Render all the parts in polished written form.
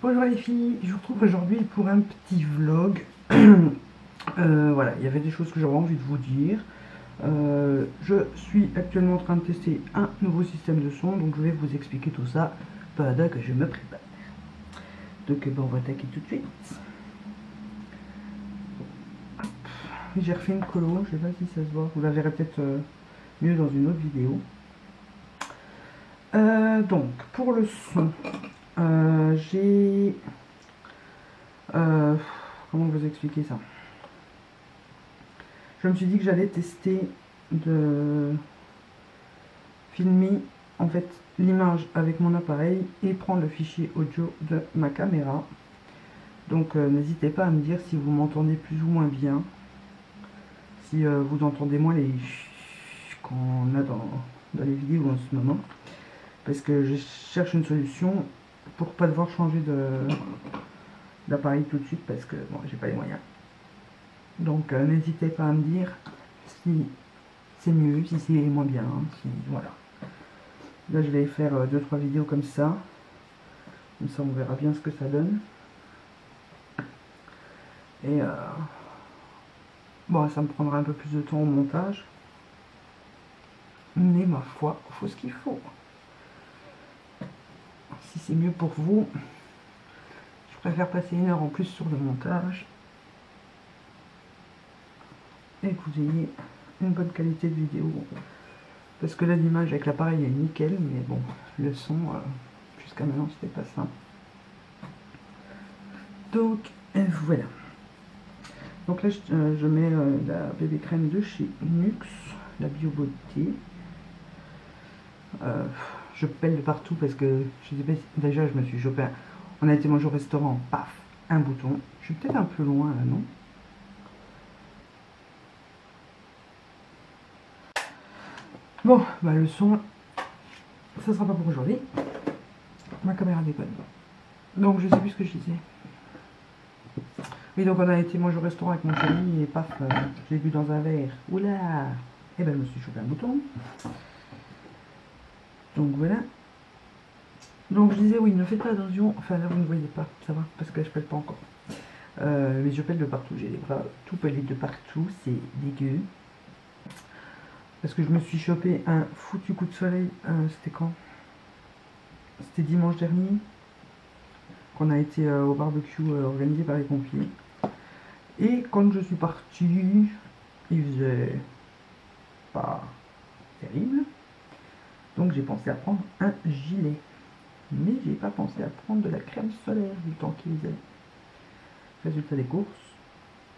Bonjour les filles, je vous retrouve aujourd'hui pour un petit vlog. Voilà, il y avait des choses que j'avais envie de vous dire. Je suis actuellement en train de tester un nouveau système de son, donc je vais vous expliquer tout ça pendant que je me prépare. Donc on va attaquer tout de suite. J'ai refait une colo, je sais pas si ça se voit, vous la verrez peut-être mieux dans une autre vidéo. Donc pour le son, j'ai... comment vous expliquer ça? Je me suis dit que j'allais tester de filmer en fait l'image avec mon appareil et prendre le fichier audio de ma caméra. Donc n'hésitez pas à me dire si vous m'entendez plus ou moins bien, si vous entendez moins les qu'on a dans les vidéos en ce moment, parce que je cherche une solution pour pas devoir changer d'appareil tout de suite, parce que bon, j'ai pas les moyens. Donc n'hésitez pas à me dire si c'est mieux, si c'est moins bien, si voilà. Là je vais faire 2-3 vidéos comme ça on verra bien ce que ça donne. Et bon, ça me prendra un peu plus de temps au montage, mais ma foi, il faut ce qu'il faut. Si c'est mieux pour vous, je préfère passer 1 heure en plus sur le montage et que vous ayez une bonne qualité de vidéo, parce que là l'image avec l'appareil est nickel, mais bon, le son jusqu'à maintenant c'était pas ça. Donc voilà. Donc là je mets la bébé crème de chez Nux, la Bio Beauté. Je pèle de partout parce que je sais pas, déjà je me suis chopé. On a été manger au restaurant, paf, un bouton. Je suis peut-être un peu loin là, non? Bon, bah le son, ça sera pas pour aujourd'hui. Ma caméra déconne. Donc je sais plus ce que je disais. Oui, donc on a été manger au restaurant avec mon chéri et paf, j'ai bu dans un verre. Oula! Et ben je me suis chopé un bouton. Donc voilà. Donc je disais, oui, ne faites pas attention. Enfin là vous ne voyez pas, ça va, parce que je pèle pas encore. Mais je pèle de partout, j'ai les bras tout pelés de partout, c'est dégueu. Parce que je me suis chopé un foutu coup de soleil, c'était quand? C'était dimanche dernier, qu'on a été au barbecue organisé par les pompiers. Et quand je suis parti, il faisait pas terrible. Donc j'ai pensé à prendre un gilet. Mais j'ai pas pensé à prendre de la crème solaire du temps qu'il faisait. Résultat des courses,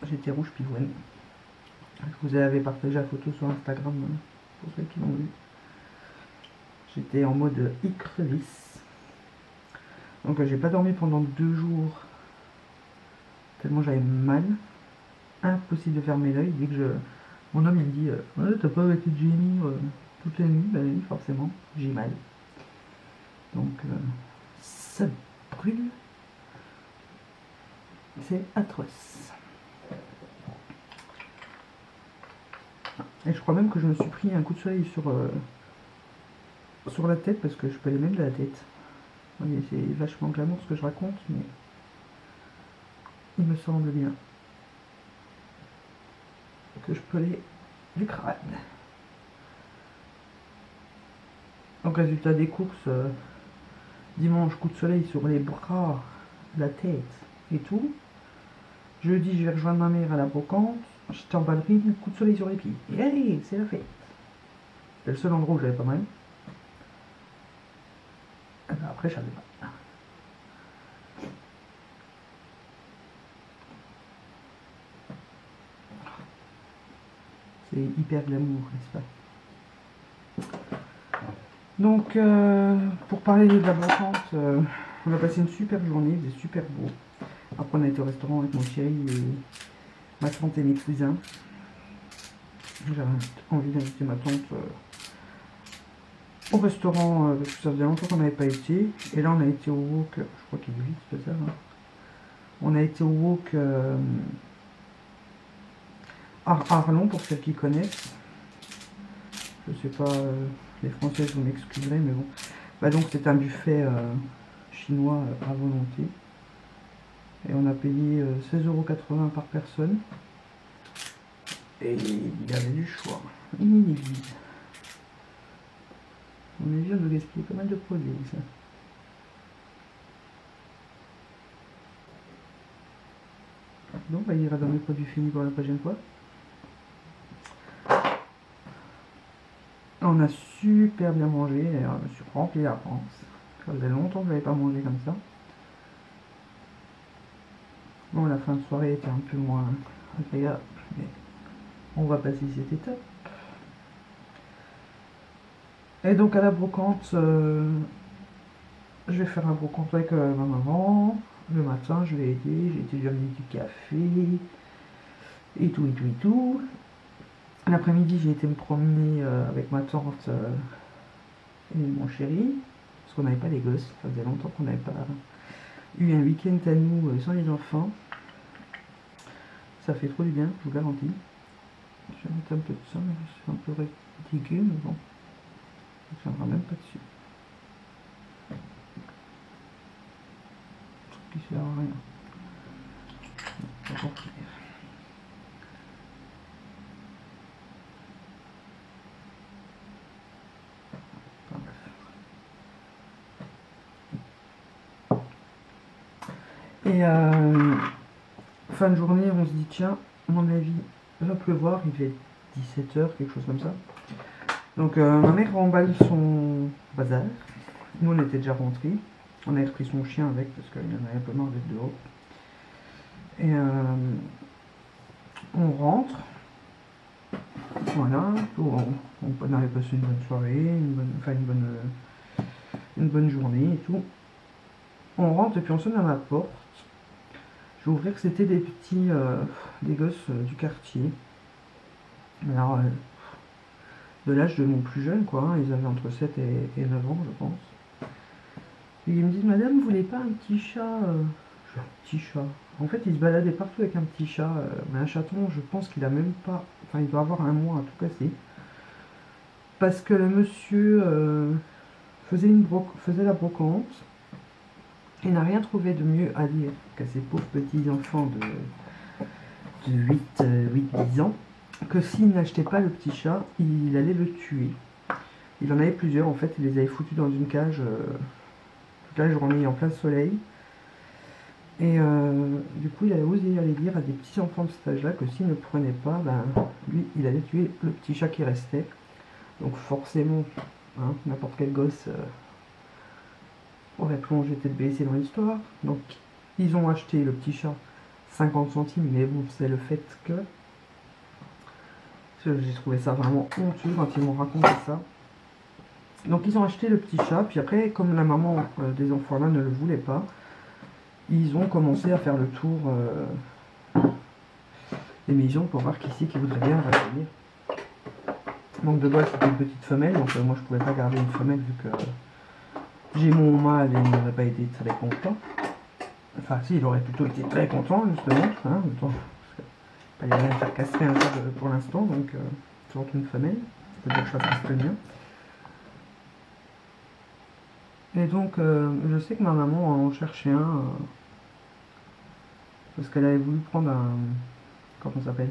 j'étais rouge pivoine. Je vous avais partagé la photo sur Instagram pour ceux qui l'ont vu. J'étais en mode écrevisse. Donc j'ai pas dormi pendant 2 jours. Tellement j'avais mal. Impossible de fermer l'œil. Dès que mon homme il me dit ouais, t'as pas arrêté de gémir toute la nuit? Bah oui, forcément, j'ai mal. Donc ça brûle. C'est atroce. Et je crois même que je me suis pris un coup de soleil sur la tête, parce que je pelais même de la tête. Oui, c'est vachement glamour ce que je raconte, mais il me semble bien que je pelais du crâne. Donc résultat des courses, dimanche coup de soleil sur les bras, la tête et tout. Jeudi je vais rejoindre ma mère à la brocante, j'étais en ballerine, coup de soleil sur les pieds. Et allez, c'est la fête. C'était le seul endroit où j'avais pas mal. Et ben après j'avais pas. C'est hyper glamour, n'est-ce pas? Donc pour parler de la brocante, on a passé une super journée, il faisait super beau. Après on a été au restaurant avec mon chéri et ma tante et mes cousins. J'avais envie d'inviter ma tante au restaurant parce que ça faisait longtemps qu'on n'avait pas été. Et là on a été au wok, je crois qu'il est vite, c'est ça, hein. On a été au wok à Arlon, pour celles qui connaissent. Je sais pas, les Françaises vous m'excuserez, mais bon. Bah donc c'est un buffet chinois à volonté. Et on a payé 16,80 € par personne. Et il y avait du choix. Il est vide. On est vient de gaspiller pas mal de produits, ça. Donc, il ira dans mes produits finis pour la prochaine fois. On a super bien mangé, et je me suis rempli la panse. Ça faisait longtemps que je n'avais pas mangé comme ça. Bon, la fin de soirée était un peu moins agréable, mais on va passer cette étape. Et donc à la brocante, je vais faire la brocante avec ma maman. Le matin, je l'ai aidé, j'ai été lui amener du café, et tout, et tout, et tout. L'après-midi, j'ai été me promener avec ma tante et mon chéri, parce qu'on n'avait pas les gosses, ça faisait longtemps qu'on n'avait pas eu un week-end à nous sans les enfants. Ça fait trop du bien, je vous garantis. Je vais mettre un peu de ça, mais je suis un peu ridicule, mais bon, je ne tiendra même pas dessus. Qui sert à rien. Enfin, bref. Et fin de journée, on se dit tiens, à mon avis, il va pleuvoir, il fait 17 h, quelque chose comme ça. Donc ma mère remballe son bazar. Nous on était déjà rentrés. On avait repris son chien avec parce qu'il en avait un peu marre d'être dehors. Et on rentre. Voilà, on avait passé une bonne soirée, une bonne journée et tout. On rentre et puis on sonne à ma porte. Je vais ouvrir, c'était des petits, des gosses du quartier. Alors, de l'âge de mon plus jeune, quoi. Hein, ils avaient entre 7 et 9 ans, je pense. Et ils me disent, madame, vous voulez pas un petit chat J'ai un petit chat. En fait, il se baladait partout avec un petit chat. Mais un chaton, je pense qu'il a même pas... Enfin, il doit avoir un mois à tout casser. Parce que le monsieur faisait la brocante. Il n'a rien trouvé de mieux à dire qu'à ces pauvres petits enfants de 8-10 ans, que s'il n'achetait pas le petit chat, il allait le tuer. Il en avait plusieurs, en fait, il les avait foutus dans une cage toute la journée en plein soleil. Et du coup, il avait osé aller dire à des petits enfants de cet âge-là que s'il ne prenait pas, ben, lui, il allait tuer le petit chat qui restait. Donc forcément, hein, n'importe quel gosse aurait plongé tête baissée dans l'histoire. Donc ils ont acheté le petit chat 50 centimes, mais bon, c'est le fait que... J'ai trouvé ça vraiment honteux quand ils m'ont raconté ça. Donc ils ont acheté le petit chat, puis après, comme la maman des enfants là ne le voulait pas, ils ont commencé à faire le tour des maisons pour voir qui c'est qui voudrait bien revenir. Donc de base c'était une petite femelle, donc moi je pouvais pas garder une femelle vu que j'ai mon mâle et il n'aurait pas été très content. Enfin si, il aurait plutôt été très content justement, hein, il n'y a rien à faire castrer un chat pour l'instant, donc toujours une femelle, c'est-à-dire que ça passe très bien. Et donc je sais que ma maman en cherchait un, parce qu'elle avait voulu prendre un, comment ça s'appelle,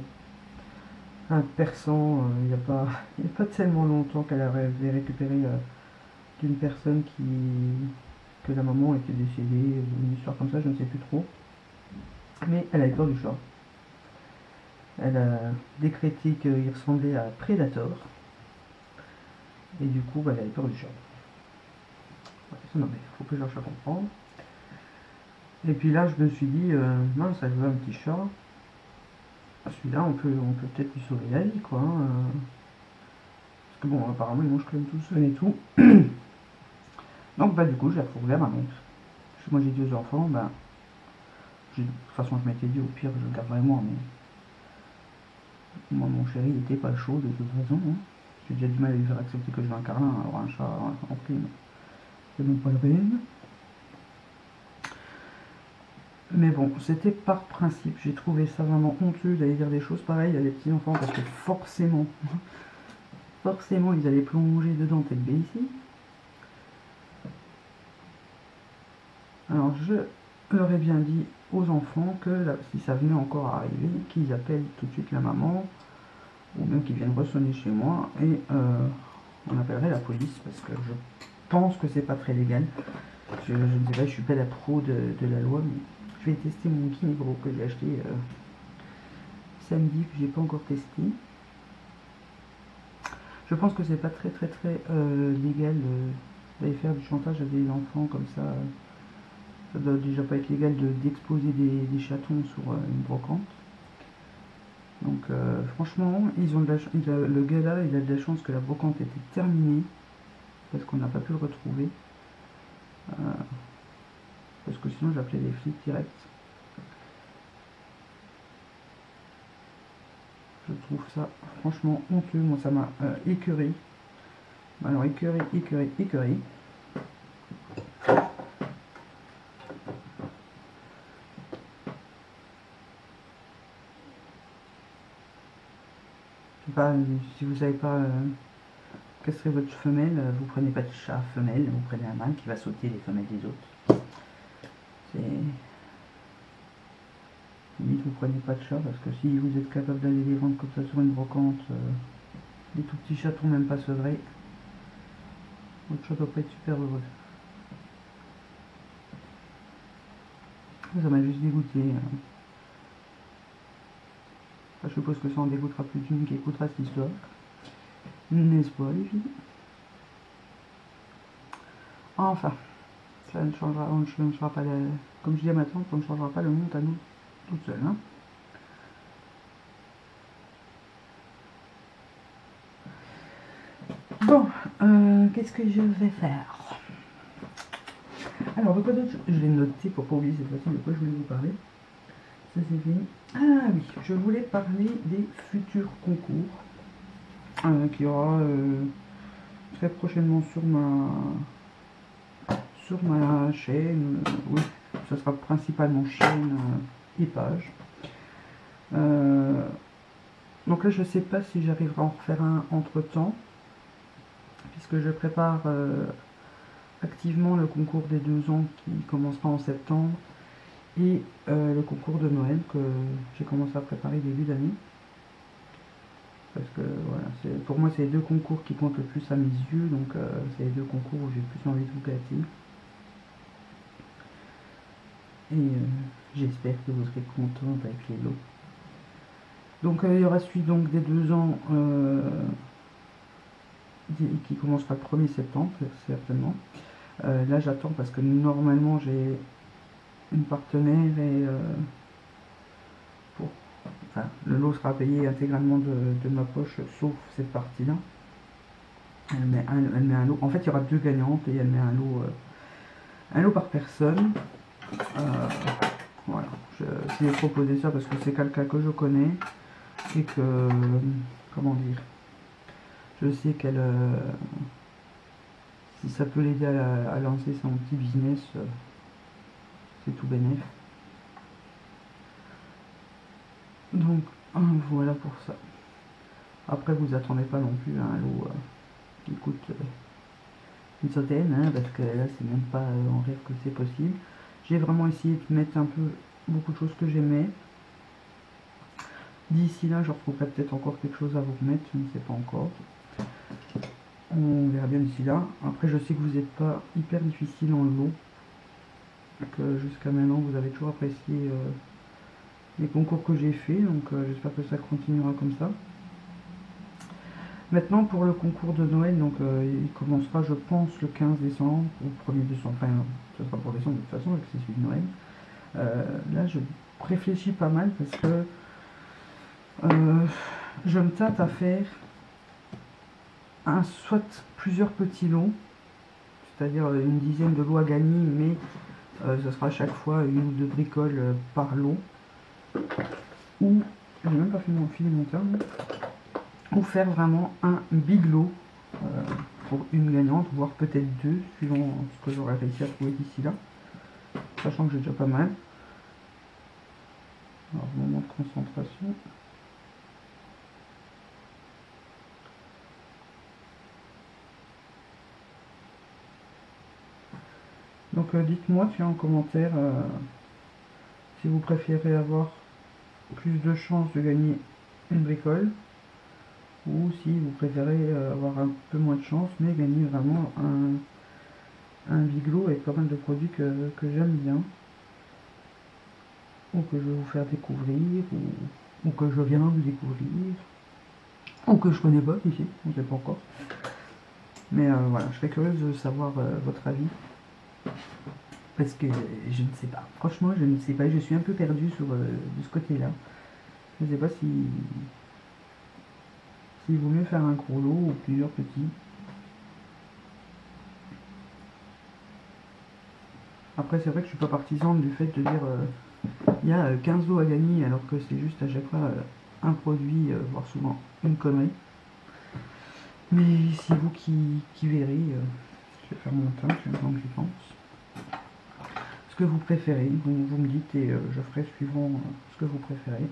un persan, il n'y a pas tellement longtemps qu'elle avait récupéré d'une personne que la maman était décédée, une histoire comme ça, je ne sais plus trop. Mais elle avait peur du chat. Elle a décrété qu'il ressemblait à Predator. Et du coup, elle avait peur du chat. Ouais, non mais faut que je cherche à comprendre. Et puis là, je me suis dit, mince, elle veut un petit chat. Celui-là, on peut peut-être lui sauver la vie, quoi. Hein. Parce que bon, apparemment, il mange quand même tout seul et tout. Donc, bah, du coup, j'ai retrouvé à ma montre. Moi, j'ai 2 enfants, bah, de toute façon, je m'étais dit, au pire, je le garderai moi, mais moi, mon chéri, il était pas chaud de toute façon. Hein. J'ai déjà du mal à lui faire accepter que je veux un carlin, alors un chat en prime, c'est même pas la peine. Mais bon, c'était par principe. J'ai trouvé ça vraiment honteux d'aller dire des choses pareilles à des petits enfants parce que forcément, ils allaient plonger dedans tête baissée. Alors je leur ai bien dit, aux enfants que si ça venait encore à arriver, qu'ils appellent tout de suite la maman, ou même qu'ils viennent ressonner chez moi, et on appellerait la police, parce que je pense que c'est pas très légal. Je ne sais pas, je suis pas la pro de la loi, mais je vais tester mon Kinebro que j'ai acheté samedi, que j'ai pas encore testé. Je pense que c'est pas très légal d'aller faire du chantage à des enfants comme ça. Ça doit déjà pas être légal d'exposer des chatons sur une brocante. Donc franchement, ils ont le gars là, il a de la chance que la brocante était terminée, parce qu'on n'a pas pu le retrouver. Parce que sinon j'appelais les flics direct. Je trouve ça franchement honteux, moi ça m'a écœuré. Alors écœuré. Pas, si vous savez pas castrer votre femelle, vous prenez pas de chat femelle, vous prenez un mâle qui va sauter les femelles des autres. C'est... Limite, vous prenez pas de chat, parce que si vous êtes capable d'aller les vendre comme ça sur une brocante, des tout petits chatons même pas sevrés, votre chat doit pas être super heureux. Ça m'a juste dégoûté. Enfin, je suppose que ça en dégoûtera plus d'une qui écoutera cette histoire. N'est-ce pas, les filles? Enfin, ça ne changera, on ne changera pas, comme je dis à ma tante, on ne changera pas le monde à nous toute seule. Hein. Bon, qu'est-ce que je vais faire? Alors, de quoi d'autre? Je l'ai noté pour pas oublier cette fois-ci de quoi je voulais vous parler. Ça c'est fini. Ah oui, je voulais parler des futurs concours qu'il y aura très prochainement sur ma chaîne. Oui, ce sera principalement chaîne et page. Donc là, je sais pas si j'arriverai à en refaire un entre temps, puisque je prépare activement le concours des 2 ans qui commencera en septembre et le concours de Noël que j'ai commencé à préparer début d'année. Parce que voilà, pour moi c'est les 2 concours qui comptent le plus à mes yeux, donc c'est les 2 concours où j'ai plus envie de vous gâter. Et j'espère que vous serez contente avec les lots. Donc il y aura celui donc des 2 ans qui commencera le 1er septembre, certainement. Là j'attends parce que normalement j'ai une partenaire et enfin, le lot sera payé intégralement de ma poche, sauf cette partie-là. Elle met un lot. En fait, il y aura 2 gagnantes et elle met un lot par personne. Voilà, je lui ai proposé ça parce que c'est quelqu'un que je connais et que, comment dire, je sais qu'elle, si ça peut l'aider à lancer son petit business, c'est tout bénéf. Donc voilà pour ça. Après, vous attendez pas non plus à un lot qui coûte une centaine, hein, parce que là c'est même pas en rêve que c'est possible. J'ai vraiment essayé de mettre un peu beaucoup de choses que j'aimais. D'ici là, je retrouverai peut-être encore quelque chose à vous remettre, je ne sais pas encore. On verra bien d'ici là. Après, je sais que vous n'êtes pas hyper difficile en lot, que jusqu'à maintenant vous avez toujours apprécié les concours que j'ai fait, donc j'espère que ça continuera comme ça. Maintenant pour le concours de Noël, donc il commencera je pense le 15 décembre ou 1er décembre, enfin ce sera pour décembre de toute façon avec c'est celui de Noël. Là je réfléchis pas mal parce que je me tâte à faire soit plusieurs petits lots, c'est-à-dire une dizaine de lots à gagner, mais ce sera à chaque fois une ou 2 bricoles par lot, ou j'ai même pas fait mon fil monteur, ou faire vraiment un big lot pour une gagnante, voire peut-être 2, suivant ce que j'aurais réussi à trouver d'ici là, sachant que j'ai déjà pas mal. Alors, moment de concentration. Donc dites-moi en commentaire si vous préférez avoir plus de chances de gagner une bricole, ou si vous préférez avoir un peu moins de chance mais gagner vraiment un biglo avec pas mal de produits que j'aime bien, ou que je vais vous faire découvrir, ou que je viens de découvrir, ou que je connais pas ici, on ne sait pas encore. Mais voilà, je serais curieuse de savoir votre avis, parce que je ne sais pas, franchement je ne sais pas, je suis un peu perdue sur de ce côté-là. Je ne sais pas si s'il vaut mieux faire un gros lot ou plusieurs petits. Après c'est vrai que je suis pas partisane du fait de dire il y a 15 lots à gagner alors que c'est juste à chaque fois un produit, voire souvent une connerie. Mais c'est vous qui verrez, je vais faire mon teint, je vais j'y pense. Ce que vous préférez, vous me dites et je ferai suivant ce que vous préférez.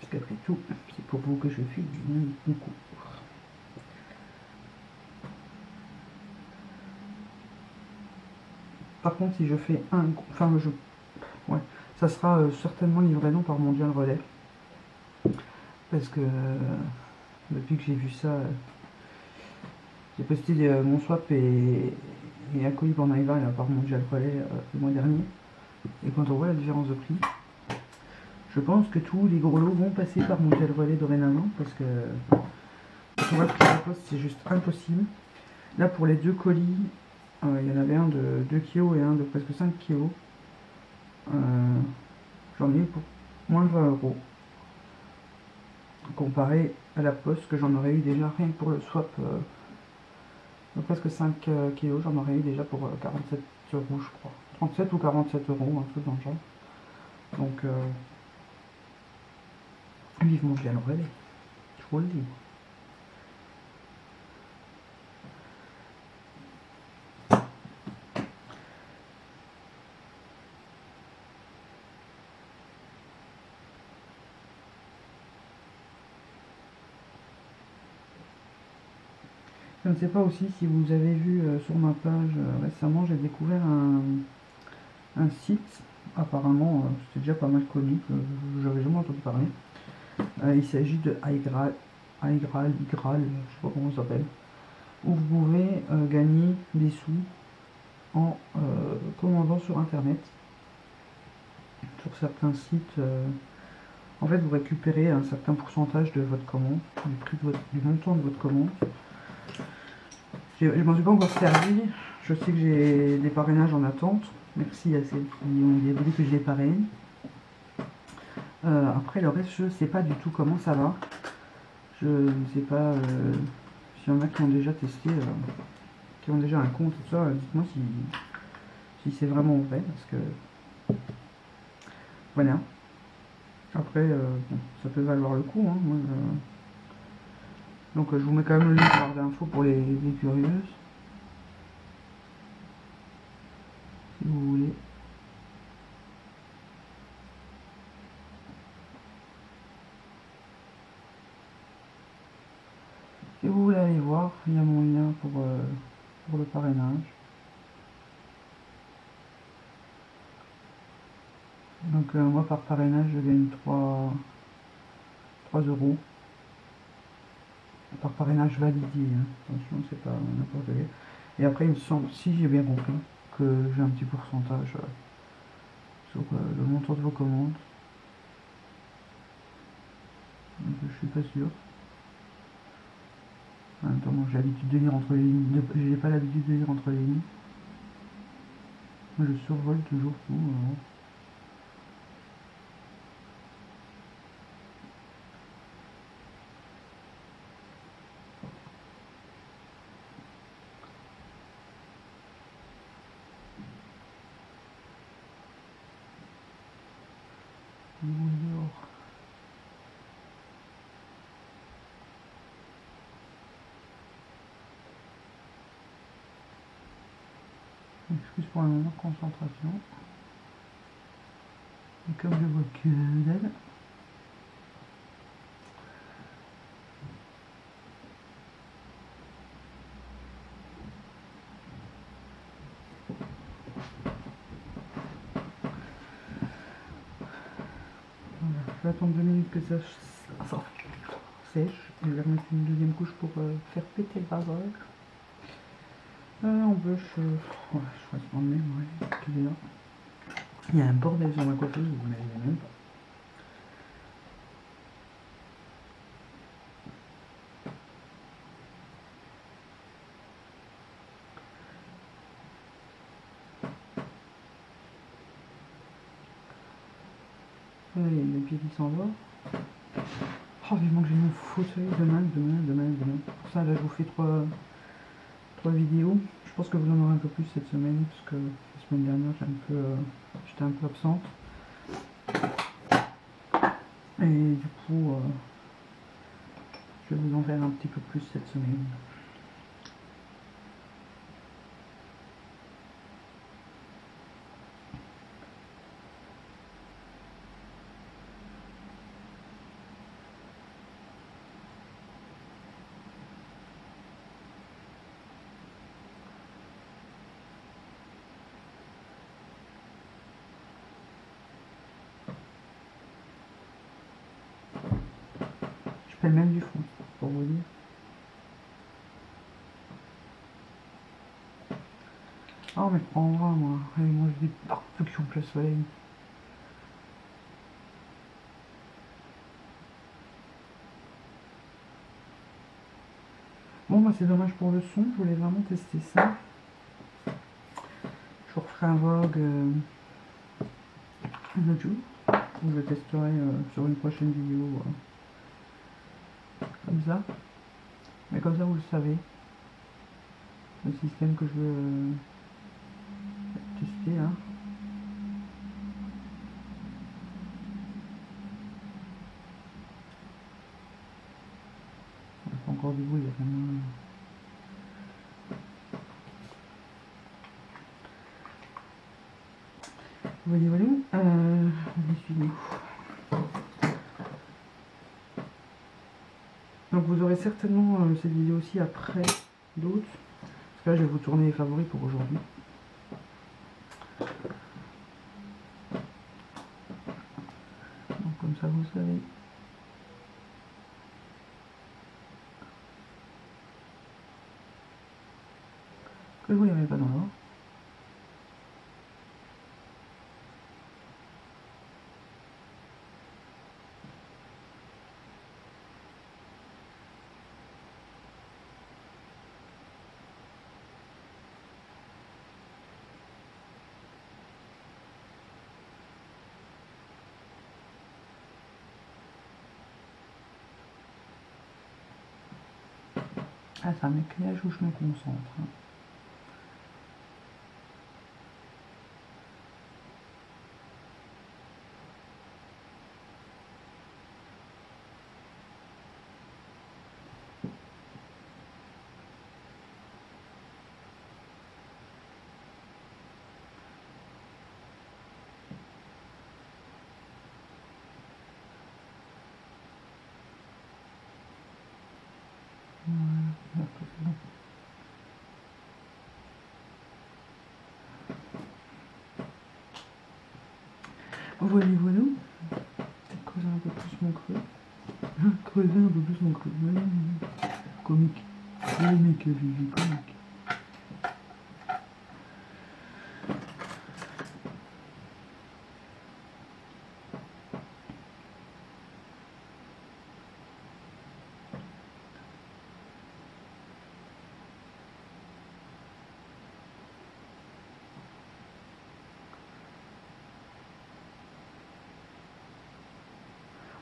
Parce qu'après tout, c'est pour vous que je fais du concours. Par contre, si je fais ouais, ça sera certainement livraison par Mondial Relais. Parce que depuis que j'ai vu ça, j'ai posté mon swap et un colis pour Naïva par Mondial Relais le mois dernier. Et quand on voit la différence de prix, je pense que tous les gros lots vont passer par Mondial Relais dorénavant. Parce que quand on voit le prix de la poste, c'est juste impossible. Là, pour les deux colis, il y en avait un de 2 kg et un de presque 5 kg. J'en ai eu pour moins de 20 euros. Comparé à la poste que j'en aurais eu déjà rien que pour le swap de presque 5 kg, j'en aurais eu déjà pour 47 euros je crois. 37 ou 47 euros, un truc dans le genre. Donc vivement je viens le relais, je vous le dis. Je ne sais pas aussi si vous avez vu sur ma page récemment, j'ai découvert un site, apparemment c'était déjà pas mal connu, que j'avais jamais entendu parler. Il s'agit de iGraal, je sais pas comment ça s'appelle, où vous pouvez gagner des sous en commandant sur internet. Sur certains sites, en fait vous récupérez un certain pourcentage de votre commande, du prix de du montant de votre commande. Je m'en suis pas encore servi, je sais que j'ai des parrainages en attente, merci à celles qui ont bien voulu que je les parraine. Après le reste, je sais pas du tout comment ça va. Je ne sais pas s'il y en a qui ont déjà testé, qui ont déjà un compte et tout ça, dites-moi si c'est vraiment vrai, parce que voilà. Après, bon, ça peut valoir le coup, hein, moi, donc je vous mets quand même le lien en barre d'infos pour les curieuses, si vous voulez. Si vous voulez aller voir, il y a mon lien pour le parrainage. Donc moi par parrainage je gagne 3 euros. Par parrainage validé, hein. Attention, c'est pas n'importe quel. Et après il me semble, si j'ai bien compris, que j'ai un petit pourcentage sur le montant de vos commandes. Donc, je suis pas sûr. En même temps, j'ai l'habitude de lire entre les lignes. J'ai pas l'habitude de lire entre les lignes. Moi, je survole toujours tout. Excuse pour un moment de concentration. Et comme je vois que dalle. vais attendre 2 minutes que ça sèche. Je vais remettre une deuxième couche pour faire péter le vapeur. En bûche, ouais, je crois que c'est en même, ouais, qu'il est là. Il y a un bordel sur ma coiffeuse, vous n'imaginez même pas. Il y a le pied qui s'en va. Oh, vivement que j'ai mon fauteuil demain. Pour ça, là, je vous fais trois vidéos. Je pense que vous en aurez un peu plus cette semaine, parce que la semaine dernière, j'étais un peu absente. Et du coup, je vais vous en faire un petit peu plus cette semaine. Je fais même du fond, pour vous dire. Oh, mais prendra, moi. Allez, moi, je dis partout qui ont le soleil. Bon, bah, c'est dommage pour le son. Je voulais vraiment tester ça. Je vous referai un vlog un autre jour. Où je testerai sur une prochaine vidéo. Comme ça. Mais comme ça, vous le savez. Le système que je veux tester, hein. Il y a encore du bruit, il y a vraiment... Voilà, on est suivi. Donc vous aurez certainement cette vidéo aussi après d'autres. Parce que là, je vais vous tourner les favoris pour aujourd'hui. Donc comme ça, vous savez. Que vous n'aimez pas dans l'ordre. Ah, c'est un éclairage où je me concentre. Hein. Voilà, c'est bon. Voilà, voilà. Peut-être creuser un peu plus mon creux. Creuser un peu plus mon creux. Comique. Comique, Vivi, comique.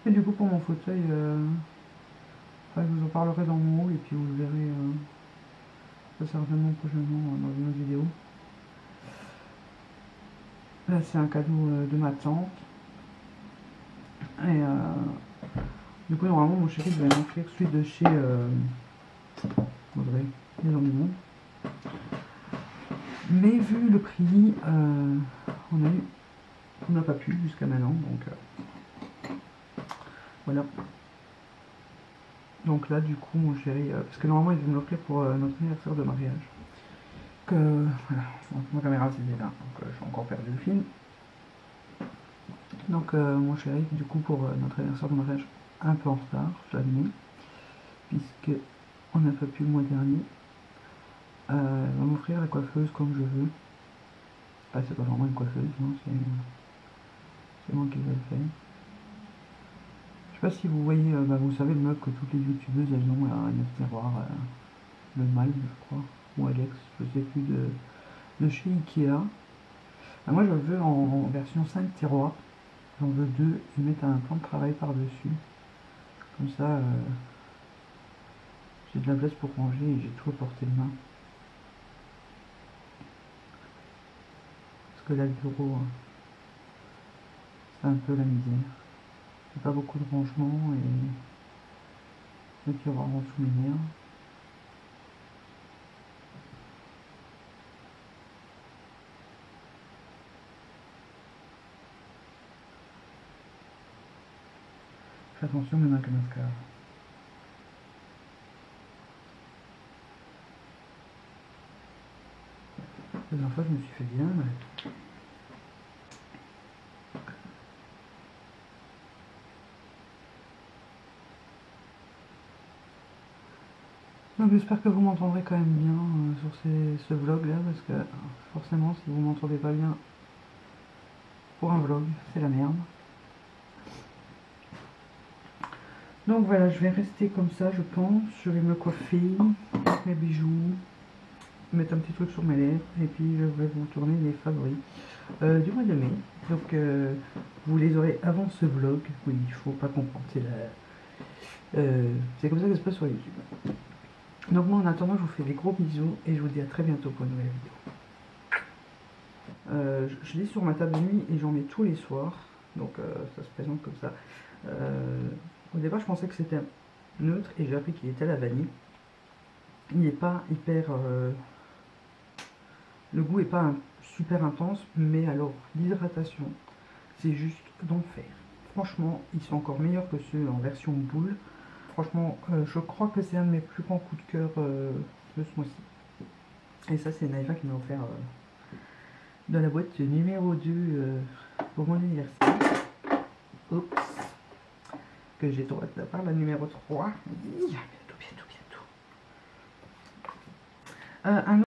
Et du coup, pour mon fauteuil, je vous en parlerai dans mon haut et puis vous le verrez certainement prochainement dans une autre vidéo. Là, c'est un cadeau de ma tante. Et du coup, normalement, mon chéri devait m'offrir celui de chez Audrey, Maison du Monde. Mais vu le prix, on n'a pas pu jusqu'à maintenant, donc voilà. Donc là, du coup, mon chéri, parce que normalement, il devait me l'offrir pour notre anniversaire de mariage. Que voilà, donc, ma caméra c'était là, donc je suis encore perdu le film. Donc mon chéri, du coup pour notre anniversaire de mariage, un peu en retard, je l'admets, puisque on n'a pas pu le mois dernier. Il va m'offrir la coiffeuse comme je veux. Enfin, c'est pas vraiment une coiffeuse, non, c'est moi qui vais le faire. Je sais pas si vous voyez, vous savez le meuble que toutes les youtubeuses elles ont à 9 tiroirs, le Malm je crois, ou Alex, je sais plus, de chez Ikea. Moi je le veux en version 5 tiroirs, j'en veux 2 et mettre un plan de travail par-dessus. Comme ça, j'ai de la place pour ranger et j'ai tout à portée de main. Parce que là, le bureau, c'est un peu la misère. Il n'y a pas beaucoup de rangement et le tiroir en dessous m'énerve. Fais attention même avec le mascara. La dernière fois, je me suis fait bien mal. Donc j'espère que vous m'entendrez quand même bien sur ce vlog là, parce que forcément si vous m'entendez pas bien pour un vlog, c'est la merde. Donc voilà, je vais rester comme ça je pense, je vais me coiffer, mettre mes bijoux, mettre un petit truc sur mes lèvres et puis je vais vous tourner les favoris du mois de mai. Donc vous les aurez avant ce vlog, oui il faut pas comprendre, c'est comme ça que ça se passe sur YouTube. Donc moi en attendant je vous fais des gros bisous et je vous dis à très bientôt pour une nouvelle vidéo. Je l'ai sur ma table de nuit et j'en mets tous les soirs, donc ça se présente comme ça. Au départ je pensais que c'était neutre et j'ai appris qu'il était à la vanille. Il n'est pas hyper... le goût est pas super intense, mais alors l'hydratation c'est juste d'enfer. Franchement ils sont encore meilleurs que ceux en version boule. Franchement, je crois que c'est un de mes plus grands coups de cœur de ce mois-ci. Et ça, c'est Naïva qui m'a offert dans la boîte numéro 2 pour mon anniversaire. Oups. Que j'ai droit de la part la numéro 3. Bientôt. Un